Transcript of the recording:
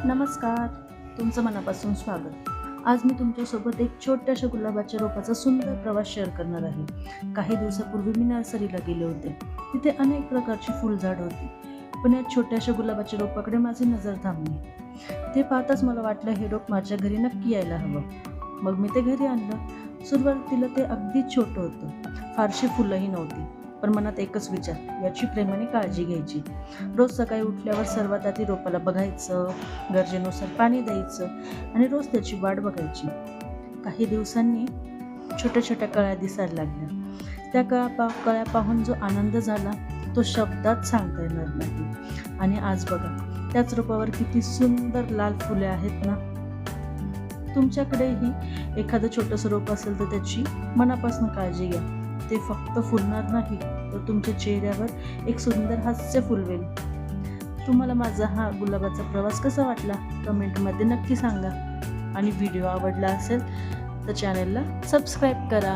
नमस्कार, तुमचं मनापासून स्वागत. आज मी तुमच्यासोबत एक छोट्याशा गुलाबाच्या रोपाचा सुंदर प्रवास शेअर करणार आहे. काही दिवसापूर्वी मी नर्सरीला गेले होते. तिथे अनेक प्रकारची फुलझाडं होती, पण या छोट्याशा गुलाबाच्या रोपाकडे माझी नजर थांबली. ते पाहताच मला वाटलं हे रोप माझ्या घरी नक्की यायला हवं. मग मी ते घरी आणलं. सुरुवातीला ते अगदी छोटं होतं, फारशी फुलंही नव्हती, पण मनात एकच विचार, याची प्रेमाने काळजी घ्यायची. रोज सकाळी उठल्यावर सर्वात आधी रोपाला बघायचं, गरजेनुसार पाणी द्यायचं आणि रोज त्याची वाट बघायची. काही दिवसांनी छोट्या छोट्या कळ्या दिसायला लागल्या. त्या कळ्या पाहून जो आनंद झाला तो शब्दात सांगता येणार नाही. आणि आज बघा, त्याच रोपावर किती सुंदर लाल फुले आहेत ना. तुमच्याकडेही एखादं छोटंसं रोप असेल तर त्याची मनापासून काळजी घ्या. ते फक्त फुलणार नाही, तर तुमच्या चेहऱ्यावर एक सुंदर हास्य फुलवेल. तुम्हाला माझा हा गुलाबाचा प्रवास कसा वाटला कमेंटमध्ये नक्की सांगा. आणि व्हिडिओ आवडला असेल तर चॅनलला सबस्क्राईब करा.